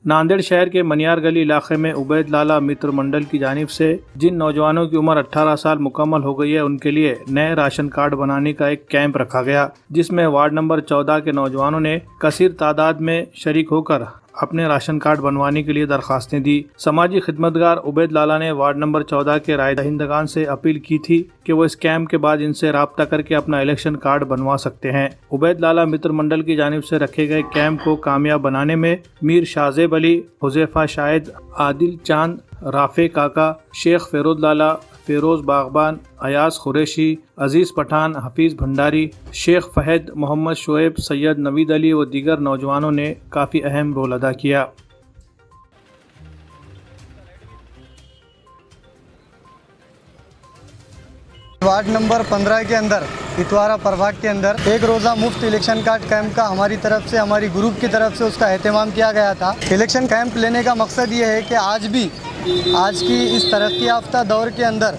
नांदेड़ शहर के मनियार गली इलाके में उबैद लाला मित्र मंडल की जानिब से जिन नौजवानों की उम्र 18 साल मुकम्मल हो गई है उनके लिए नए राशन कार्ड बनाने का एक कैंप रखा गया, जिसमें वार्ड नंबर 14 के नौजवानों ने कसीर तादाद में शरीक होकर अपने राशन कार्ड बनवाने के लिए दरखास्तें दी। समाजी खिदमतगार उबैद लाला ने वार्ड नंबर 14 के राय दहिंदगान से अपील की थी कि वो इस कैंप के बाद इनसे राब्ता करके अपना इलेक्शन कार्ड बनवा सकते हैं। उबैद लाला मित्र मंडल की जानिब से रखे गए कैंप को कामयाब बनाने में मीर शाजेब अली, हुज़ैफा शाहिद, आदिल चांद, राफे काका, शेख फेरोज लाला, फेरोज बागबान, अयाज कुरैशी, अजीज पठान, हफीज भंडारी, शेख फहद, मोहम्मद शोएब, सैयद नवीद अली व दीगर नौजवानों ने काफ़ी अहम रोल अदा किया। वार्ड नंबर 15 के अंदर इतवारा प्रभाग के अंदर एक रोज़ा मुफ्त इलेक्शन कार्ड कैंप का हमारी तरफ से, हमारी ग्रुप की तरफ से उसका एहतमाम किया गया था। इलेक्शन कैंप लेने का मकसद ये है कि आज की इस तरक्की याफ्ता दौर के अंदर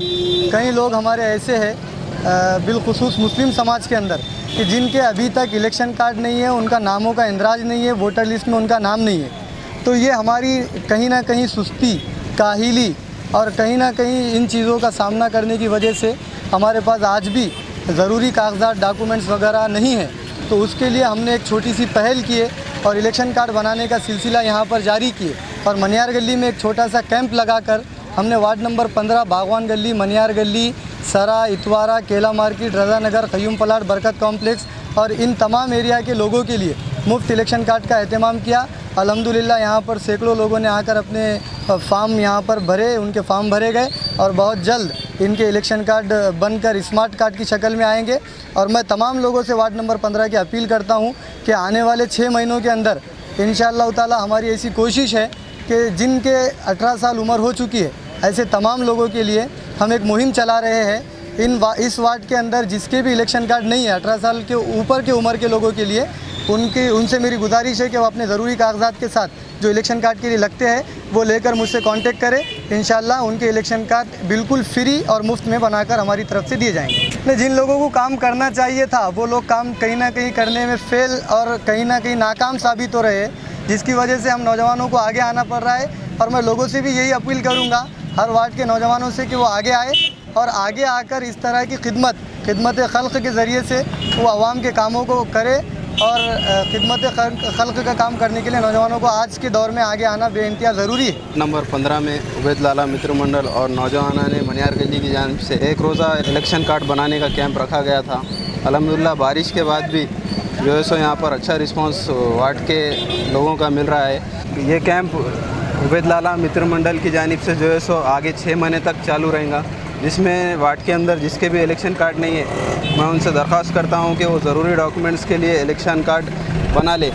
कई लोग हमारे ऐसे हैं बिलखुसूस मुस्लिम समाज के अंदर कि जिनके अभी तक इलेक्शन कार्ड नहीं है, उनका नामों का इंदराज नहीं है, वोटर लिस्ट में उनका नाम नहीं है। तो ये हमारी कहीं ना कहीं सुस्ती, काहिली और कहीं ना कहीं इन चीज़ों का सामना करने की वजह से हमारे पास आज भी ज़रूरी कागजात, डॉक्यूमेंट्स वगैरह नहीं है। तो उसके लिए हमने एक छोटी सी पहल की है और इलेक्शन कार्ड बनाने का सिलसिला यहाँ पर जारी किए और मनियार गली में एक छोटा सा कैंप लगाकर हमने वार्ड नंबर 15 बागवान गली, मनियार गली, सरा, इतवारा, केला मार्केट, रज़ा नगर, क़य्यूम प्लाट, बरकत कॉम्प्लेक्स और इन तमाम एरिया के लोगों के लिए मुफ्त इलेक्शन कार्ड का एहतमाम किया। अल्हम्दुलिल्लाह यहाँ पर सैकड़ों लोगों ने आकर अपने फॉर्म यहाँ पर भरे, उनके फॉर्म भरे गए और बहुत जल्द इनके इलेक्शन कार्ड बनकर स्मार्ट कार्ड की शक्ल में आएंगे। और मैं तमाम लोगों से वार्ड नंबर 15 की अपील करता हूँ कि आने वाले 6 महीनों के अंदर इंशाअल्लाह ताला हमारी ऐसी कोशिश है कि जिनके 18 साल उम्र हो चुकी है ऐसे तमाम लोगों के लिए हम एक मुहिम चला रहे हैं। इस वार्ड के अंदर जिसके भी इलेक्शन कार्ड नहीं है, 18 साल के ऊपर के उम्र के लोगों के लिए उनसे मेरी गुजारिश है कि वो अपने ज़रूरी कागजात के साथ जो इलेक्शन कार्ड के लिए लगते हैं वो लेकर मुझसे कांटेक्ट करें। इंशाल्लाह उनके इलेक्शन कार्ड बिल्कुल फ्री और मुफ्त में बनाकर हमारी तरफ से दिए जाएंगे। जिन लोगों को काम करना चाहिए था वो लोग काम कहीं ना कहीं करने में फेल और कहीं ना कहीं नाकाम साबित हो रहे हैं, जिसकी वजह से हम नौजवानों को आगे आना पड़ रहा है। और मैं लोगों से भी यही अपील करूँगा, हर वार्ड के नौजवानों से, कि वो आगे आए और आगे आकर इस तरह की खिदमत खल्क़ के ज़रिए से वो आवाम के कामों को करे। और खिदमत खल्क़ का काम करने के लिए नौजवानों को आज के दौर में आगे आना बेइंतहा ज़रूरी है। नंबर 15 में उबैद लाला मित्र मंडल और नौजवानों ने मनियार गली की जानिब से एक रोज़ा इलेक्शन कार्ड बनाने का कैंप रखा गया था। अल्हम्दुलिल्लाह बारिश के बाद भी जो है सो यहाँ पर अच्छा रिस्पांस वार्ड के लोगों का मिल रहा है। ये कैंप उबैद लाला मित्र मंडल की जानिब से जो है सो आगे 6 महीने तक चालू रहेगा, जिसमें वार्ड के अंदर जिसके भी इलेक्शन कार्ड नहीं है मैं उनसे दरख्वास्त करता हूं कि वो ज़रूरी डॉक्यूमेंट्स के लिए इलेक्शन कार्ड बना ले।